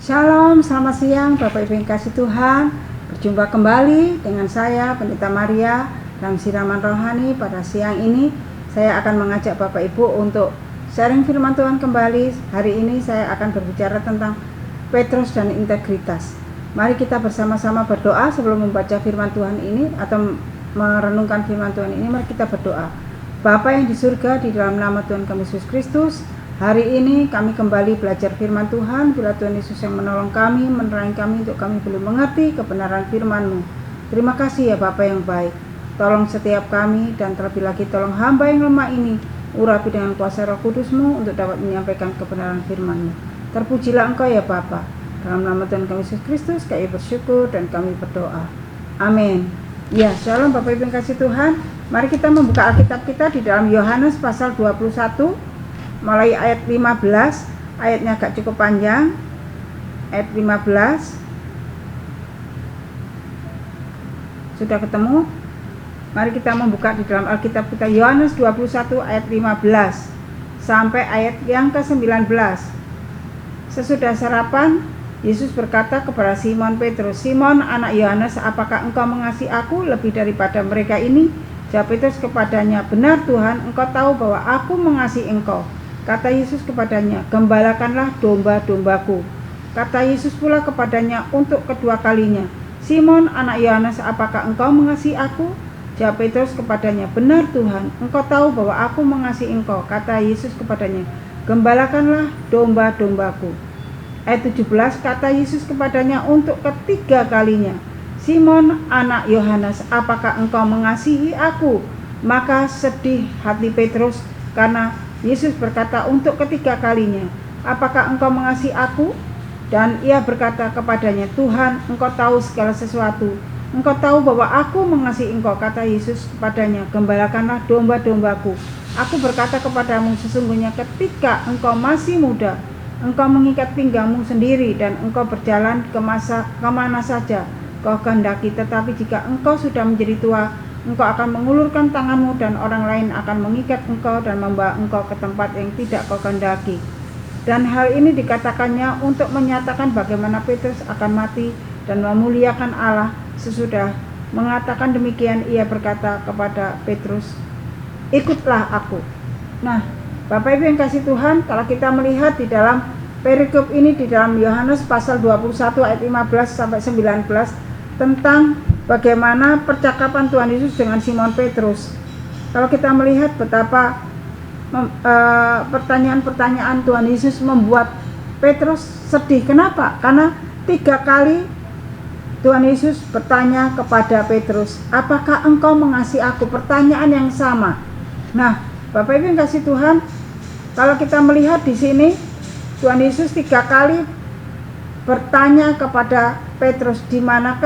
Shalom, selamat siang Bapak Ibu yang kasih Tuhan. Berjumpa kembali dengan saya Pendeta Maria dalam siraman rohani. Pada siang ini saya akan mengajak Bapak Ibu untuk sharing firman Tuhan kembali. Hari ini saya akan berbicara tentang Petrus dan integritas. Mari kita bersama-sama berdoa sebelum membaca firman Tuhan ini atau merenungkan firman Tuhan ini. Mari kita berdoa. Bapa yang di surga, di dalam nama Tuhan kami Yesus Kristus, hari ini kami kembali belajar firman Tuhan. Bila Tuhan Yesus yang menolong kami, menerangi kami untuk kami boleh mengerti kebenaran firman-Mu. Terima kasih ya Bapa yang baik. Tolong setiap kami dan terlebih lagi tolong hamba yang lemah ini, urapi dengan kuasa Roh Kudus-Mu untuk dapat menyampaikan kebenaran firman-Mu. Terpujilah Engkau ya Bapa. Dalam nama Tuhan kami Yesus Kristus kami bersyukur dan kami berdoa. Amin. Ya, shalom Bapak Ibu yang kasih Tuhan. Mari kita membuka Alkitab kita di dalam Yohanes pasal 21. Mulai ayat 15, ayatnya agak cukup panjang. Ayat 15. Sudah ketemu? Mari kita membuka di dalam Alkitab kita Yohanes 21 ayat 15 sampai ayat yang ke-19. Sesudah sarapan, Yesus berkata kepada Simon Petrus, "Simon, anak Yohanes, apakah engkau mengasihi aku lebih daripada mereka ini?" Jawab Petrus kepadanya, "Benar Tuhan, engkau tahu bahwa aku mengasihi engkau." Kata Yesus kepadanya, "Gembalakanlah domba-dombaku." Kata Yesus pula kepadanya untuk kedua kalinya, "Simon, anak Yohanes, apakah engkau mengasihi aku?" Jawab Petrus kepadanya, "Benar Tuhan, engkau tahu bahwa aku mengasihi engkau." Kata Yesus kepadanya, "Gembalakanlah domba-dombaku." Ayat 17, kata Yesus kepadanya untuk ketiga kalinya, "Simon, anak Yohanes, apakah engkau mengasihi aku?" Maka sedih hati Petrus karena Yesus berkata untuk ketiga kalinya, "Apakah engkau mengasihi aku?" Dan ia berkata kepadanya, "Tuhan, engkau tahu segala sesuatu. Engkau tahu bahwa aku mengasihi engkau." Kata Yesus kepadanya, "Gembalakanlah domba-dombaku. Aku berkata kepadamu, sesungguhnya ketika engkau masih muda, engkau mengikat pinggangmu sendiri dan engkau berjalan kemana saja kau kehendaki. Tetapi jika engkau sudah menjadi tua, engkau akan mengulurkan tanganmu dan orang lain akan mengikat engkau dan membawa engkau ke tempat yang tidak kau kehendaki." Dan hal ini dikatakannya untuk menyatakan bagaimana Petrus akan mati dan memuliakan Allah. Sesudah mengatakan demikian, ia berkata kepada Petrus, "Ikutlah aku." Nah, Bapak Ibu yang kasih Tuhan, kalau kita melihat di dalam perikop ini di dalam Yohanes pasal 21 ayat 15 sampai 19 tentang bagaimana percakapan Tuhan Yesus dengan Simon Petrus. Kalau kita melihat betapa pertanyaan-pertanyaan Tuhan Yesus membuat Petrus sedih. Kenapa? Karena 3 kali Tuhan Yesus bertanya kepada Petrus, "Apakah engkau mengasihi aku?" Pertanyaan yang sama. Nah, Bapak Ibu yang kasih Tuhan, kalau kita melihat di sini Tuhan Yesus 3 kali bertanya kepada Petrus, di mana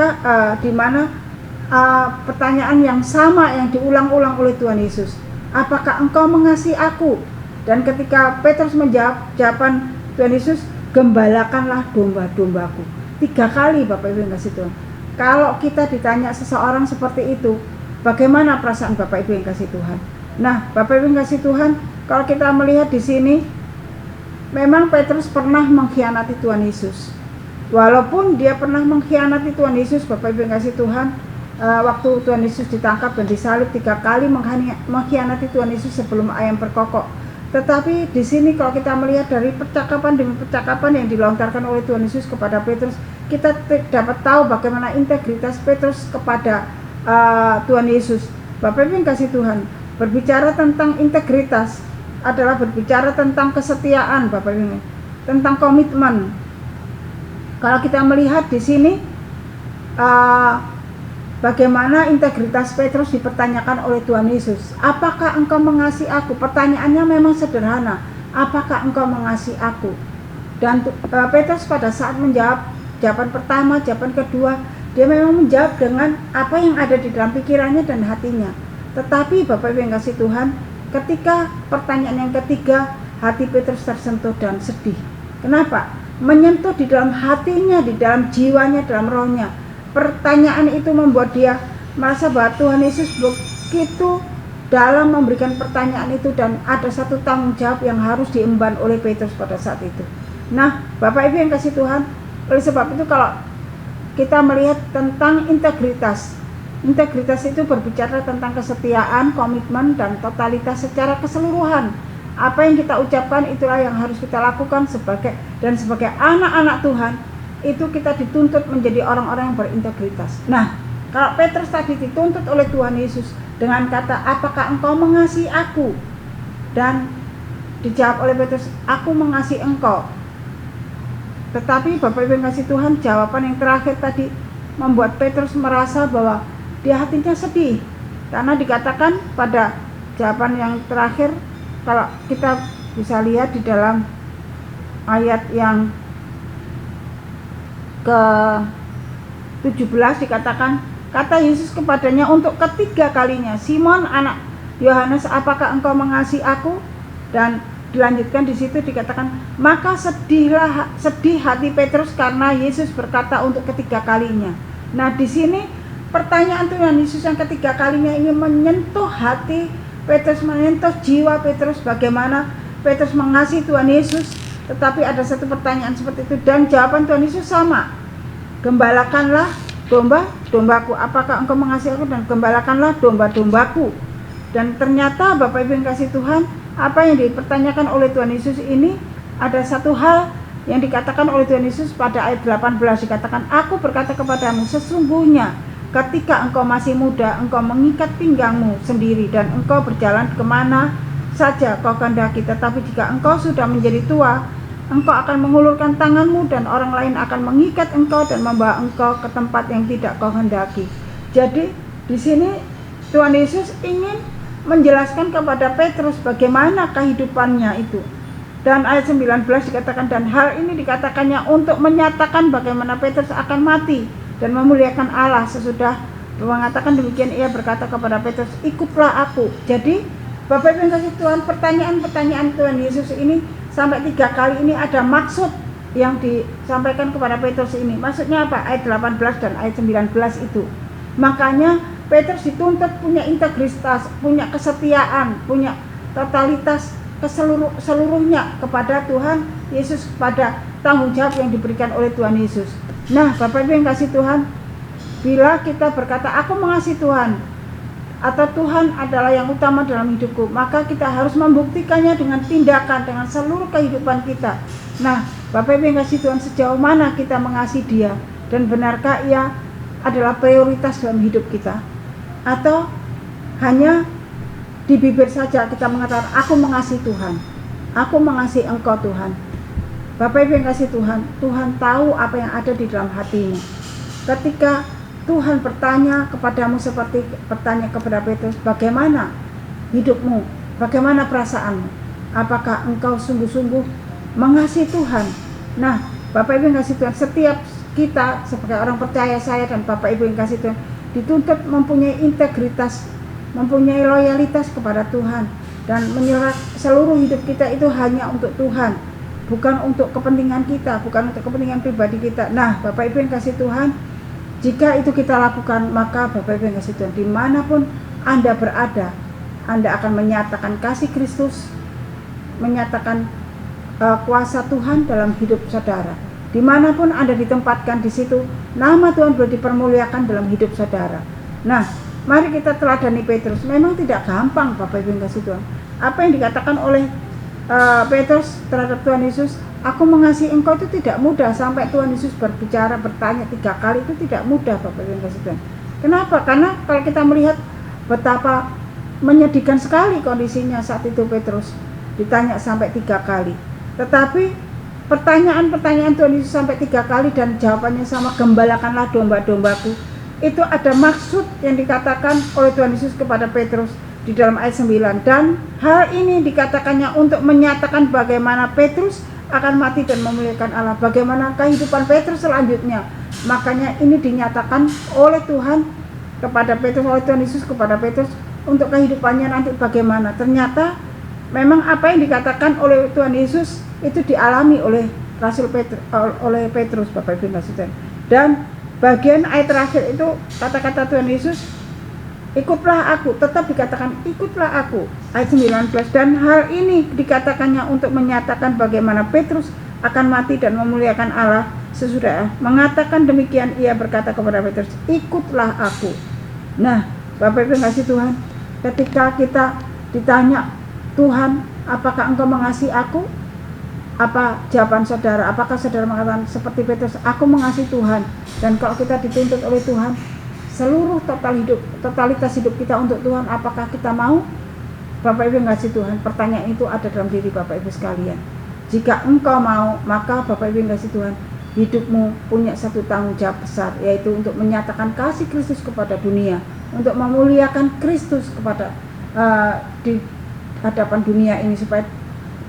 pertanyaan yang sama yang diulang-ulang oleh Tuhan Yesus. "Apakah engkau mengasihi aku?" Dan ketika Petrus menjawab, jawaban Tuhan Yesus, "Gembalakanlah domba-dombaku." 3 kali Bapak Ibu yang kasih Tuhan. Kalau kita ditanya seseorang seperti itu, bagaimana perasaan Bapak Ibu yang kasih Tuhan? Nah, Bapak Ibu yang kasih Tuhan, kalau kita melihat di sini, memang Petrus pernah mengkhianati Tuhan Yesus. Walaupun dia pernah mengkhianati Tuhan Yesus, Bapak Ibu yang kasih Tuhan, waktu Tuhan Yesus ditangkap dan disalib 3 kali mengkhianati Tuhan Yesus sebelum ayam berkokok. Tetapi di sini kalau kita melihat dari percakapan demi percakapan yang dilontarkan oleh Tuhan Yesus kepada Petrus, kita dapat tahu bagaimana integritas Petrus kepada Tuhan Yesus. Bapak Ibu yang kasih Tuhan, berbicara tentang integritas adalah berbicara tentang kesetiaan, Bapak Ibu, tentang komitmen. Kalau kita melihat di sini bagaimana integritas Petrus dipertanyakan oleh Tuhan Yesus. "Apakah engkau mengasihi aku?" Pertanyaannya memang sederhana. Apakah engkau mengasihi aku? Dan Petrus pada saat menjawab jawaban pertama, jawaban kedua, dia memang menjawab dengan apa yang ada di dalam pikirannya dan hatinya. Tetapi Bapak Ibu yang kasih Tuhan, ketika pertanyaan yang ketiga, hati Petrus tersentuh dan sedih. Kenapa? Menyentuh di dalam hatinya, di dalam jiwanya, dalam rohnya. Pertanyaan itu membuat dia merasa bahwa Tuhan Yesus begitu dalam memberikan pertanyaan itu dan ada satu tanggung jawab yang harus diemban oleh Petrus pada saat itu. Nah, Bapak Ibu yang kasih Tuhan, Oleh sebab itu kalau kita melihat tentang integritas itu berbicara tentang kesetiaan, komitmen, dan totalitas secara keseluruhan. Apa yang kita ucapkan itulah yang harus kita lakukan sebagai anak-anak Tuhan. Itu kita dituntut menjadi orang-orang yang berintegritas. Nah, kalau Petrus tadi dituntut oleh Tuhan Yesus dengan kata, apakah engkau mengasihi aku? Dan dijawab oleh Petrus, aku mengasihi engkau. Tetapi Bapak Ibu yang kasih Tuhan, jawaban yang terakhir tadi membuat Petrus merasa bahwa dia hatinya sedih. Karena dikatakan pada jawaban yang terakhir, kalau kita bisa lihat di dalam ayat yang ke-17 dikatakan, kata Yesus kepadanya untuk ketiga kalinya, Simon anak Yohanes, apakah engkau mengasihi aku? Dan dilanjutkan di situ dikatakan, maka sedih hati Petrus karena Yesus berkata untuk ketiga kalinya. Nah, di sini pertanyaan Tuhan Yesus yang ketiga kalinya ini menyentuh hati Petrus, menyentuh jiwa Petrus, bagaimana Petrus mengasihi Tuhan Yesus. Tetapi ada satu pertanyaan seperti itu, dan jawaban Tuhan Yesus sama, gembalakanlah domba-dombaku. Apakah engkau mengasihi aku? Dan gembalakanlah domba-dombaku. Dan ternyata Bapak Ibu yang kasih Tuhan, apa yang dipertanyakan oleh Tuhan Yesus ini, ada satu hal yang dikatakan oleh Tuhan Yesus pada ayat 18, dikatakan, aku berkata kepadamu, sesungguhnya ketika engkau masih muda, engkau mengikat pinggangmu sendiri dan engkau berjalan kemana saja kau kehendaki. Tetapi jika engkau sudah menjadi tua, engkau akan mengulurkan tanganmu dan orang lain akan mengikat engkau dan membawa engkau ke tempat yang tidak kau hendaki. Jadi di sini Tuhan Yesus ingin menjelaskan kepada Petrus bagaimana kehidupannya itu. Dan ayat 19 dikatakan, dan hal ini dikatakannya untuk menyatakan bagaimana Petrus akan mati dan memuliakan Allah. Sesudah mengatakan demikian, ia berkata kepada Petrus, ikutlah aku. Jadi Bapak Ibu yang kasih Tuhan, pertanyaan-pertanyaan Tuhan Yesus ini sampai 3 kali ini ada maksud yang disampaikan kepada Petrus ini. Maksudnya apa? Ayat 18 dan ayat 19 itu. Makanya Petrus dituntut punya integritas, punya kesetiaan, punya totalitas seluruhnya kepada Tuhan Yesus, kepada tanggung jawab yang diberikan oleh Tuhan Yesus. Nah, Bapak Ibu yang kasih Tuhan, bila kita berkata aku mengasihi Tuhan atau Tuhan adalah yang utama dalam hidupku, maka kita harus membuktikannya dengan tindakan, dengan seluruh kehidupan kita. Nah, Bapak Ibu yang kasih Tuhan, sejauh mana kita mengasihi Dia, dan benarkah Ia adalah prioritas dalam hidup kita? Atau hanya di bibir saja kita mengatakan aku mengasihi Tuhan, aku mengasihi Engkau Tuhan. Bapak Ibu yang kasih Tuhan, Tuhan tahu apa yang ada di dalam hatimu. Ketika Tuhan bertanya kepadamu seperti bertanya kepada Petrus, bagaimana hidupmu, bagaimana perasaanmu, apakah engkau sungguh-sungguh mengasihi Tuhan? Nah, Bapak Ibu yang kasih Tuhan, setiap kita sebagai orang percaya, saya dan Bapak Ibu yang kasih Tuhan, dituntut mempunyai integritas, mempunyai loyalitas kepada Tuhan, dan menyerah seluruh hidup kita itu hanya untuk Tuhan, bukan untuk kepentingan kita, bukan untuk kepentingan pribadi kita. Nah, Bapak Ibu yang kasih Tuhan, jika itu kita lakukan, maka Bapak Ibu yang kasih Tuhan, dimanapun Anda berada, Anda akan menyatakan kasih Kristus, menyatakan kuasa Tuhan dalam hidup saudara. Dimanapun Anda ditempatkan, di situ nama Tuhan boleh dipermuliakan dalam hidup saudara. Nah, mari kita teladani Petrus. Memang tidak gampang, Bapak Ibu yang kasih Tuhan. Apa yang dikatakan oleh Petrus terhadap Tuhan Yesus, aku mengasihi engkau, itu tidak mudah. Sampai Tuhan Yesus berbicara, bertanya 3 kali, itu tidak mudah, Bapak Ibu yang kasih Tuhan. Kenapa? Karena kalau kita melihat betapa menyedihkan sekali kondisinya saat itu Petrus ditanya sampai 3 kali. Tetapi pertanyaan-pertanyaan Tuhan Yesus sampai 3 kali dan jawabannya sama, gembalakanlah domba-dombaku. Itu ada maksud yang dikatakan oleh Tuhan Yesus kepada Petrus di dalam ayat 9. Dan hal ini dikatakannya untuk menyatakan bagaimana Petrus akan mati dan memuliakan Allah, bagaimana kehidupan Petrus selanjutnya. Makanya ini dinyatakan oleh Tuhan kepada Petrus, oleh Tuhan Yesus kepada Petrus, untuk kehidupannya nanti bagaimana. Ternyata memang apa yang dikatakan oleh Tuhan Yesus itu dialami oleh Rasul Petrus, oleh Petrus, Bapak Ibu yang kasih Tuhan. Dan bagian ayat terakhir itu kata-kata Tuhan Yesus, ikutlah aku, tetap dikatakan ikutlah aku, ayat 19. Dan hal ini dikatakannya untuk menyatakan bagaimana Petrus akan mati dan memuliakan Allah, Sesudah mengatakan demikian, ia berkata kepada Petrus, ikutlah aku. Nah, Bapak Ibu yang kasih Tuhan, ketika kita ditanya, Tuhan, apakah engkau mengasihi aku? Apa jawaban saudara? Apakah saudara mengatakan seperti Petrus, aku mengasihi Tuhan? Dan kalau kita dituntut oleh Tuhan, seluruh totalitas hidup kita untuk Tuhan, apakah kita mau? Bapak Ibu yang kasih Tuhan, pertanyaan itu ada dalam diri Bapak Ibu sekalian. Jika engkau mau, maka Bapak Ibu yang kasih Tuhan, hidupmu punya satu tanggung jawab besar, yaitu untuk menyatakan kasih Kristus kepada dunia, untuk memuliakan Kristus kepada di hadapan dunia ini, supaya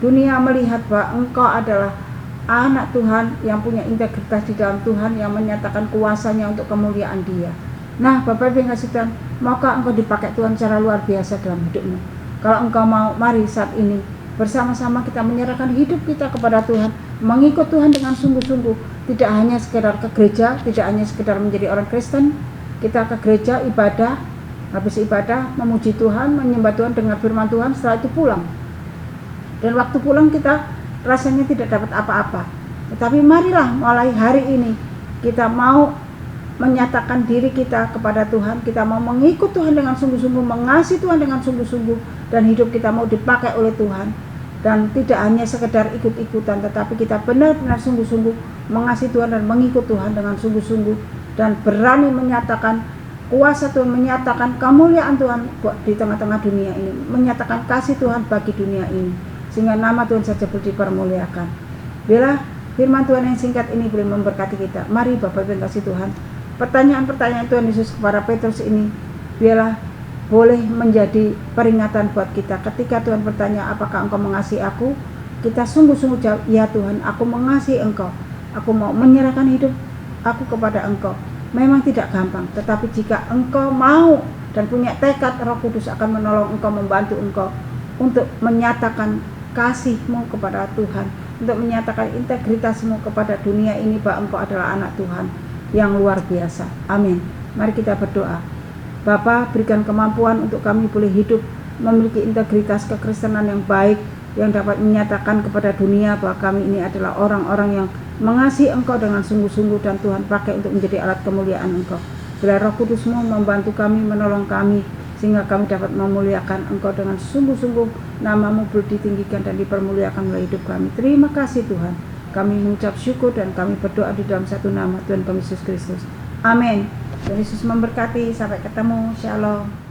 dunia melihat bahwa engkau adalah anak Tuhan yang punya integritas di dalam Tuhan, yang menyatakan kuasanya untuk kemuliaan Dia. Nah, Bapak Ibu yang kasih Tuhan, maukah engkau dipakai Tuhan secara luar biasa dalam hidupmu? Kalau engkau mau, mari saat ini bersama-sama kita menyerahkan hidup kita kepada Tuhan, mengikut Tuhan dengan sungguh-sungguh, tidak hanya sekedar ke gereja, tidak hanya sekedar menjadi orang Kristen. Kita ke gereja, ibadah, habis ibadah memuji Tuhan, menyembah Tuhan, dengar firman Tuhan, setelah itu pulang. Dan waktu pulang kita rasanya tidak dapat apa-apa. Tetapi marilah mulai hari ini kita mau menyatakan diri kita kepada Tuhan, kita mau mengikut Tuhan dengan sungguh-sungguh, mengasihi Tuhan dengan sungguh-sungguh, dan hidup kita mau dipakai oleh Tuhan. Dan tidak hanya sekedar ikut-ikutan, tetapi kita benar-benar sungguh-sungguh mengasihi Tuhan dan mengikut Tuhan dengan sungguh-sungguh, dan berani menyatakan kuasa Tuhan, menyatakan kemuliaan Tuhan di tengah-tengah dunia ini, menyatakan kasih Tuhan bagi dunia ini, sehingga nama Tuhan saja boleh dipermuliakan. Bila firman Tuhan yang singkat ini boleh memberkati kita, mari Bapak Ibu yang kasih Tuhan, pertanyaan-pertanyaan Tuhan Yesus kepada Petrus ini biarlah boleh menjadi peringatan buat kita. Ketika Tuhan bertanya, apakah engkau mengasihi aku? Kita sungguh-sungguh jawab, ya Tuhan, aku mengasihi engkau, aku mau menyerahkan hidup aku kepada engkau. Memang tidak gampang, tetapi jika engkau mau dan punya tekad, Roh Kudus akan menolong engkau, membantu engkau untuk menyatakan kasihmu kepada Tuhan, untuk menyatakan integritasmu kepada dunia ini, bahwa engkau adalah anak Tuhan yang luar biasa. Amin. Mari kita berdoa. Bapa, berikan kemampuan untuk kami boleh hidup memiliki integritas kekristenan yang baik, yang dapat menyatakan kepada dunia bahwa kami ini adalah orang-orang yang mengasihi engkau dengan sungguh-sungguh, dan Tuhan pakai untuk menjadi alat kemuliaan engkau. Bila Roh Kudus-Mu membantu kami, menolong kami, sehingga kami dapat memuliakan engkau dengan sungguh-sungguh, nama-Mu boleh ditinggikan dan dipermuliakan melalui hidup kami. Terima kasih Tuhan, kami mengucap syukur dan kami berdoa di dalam satu nama Tuhan kami Yesus Kristus. Amin. Tuhan Yesus memberkati. Sampai ketemu. Shalom.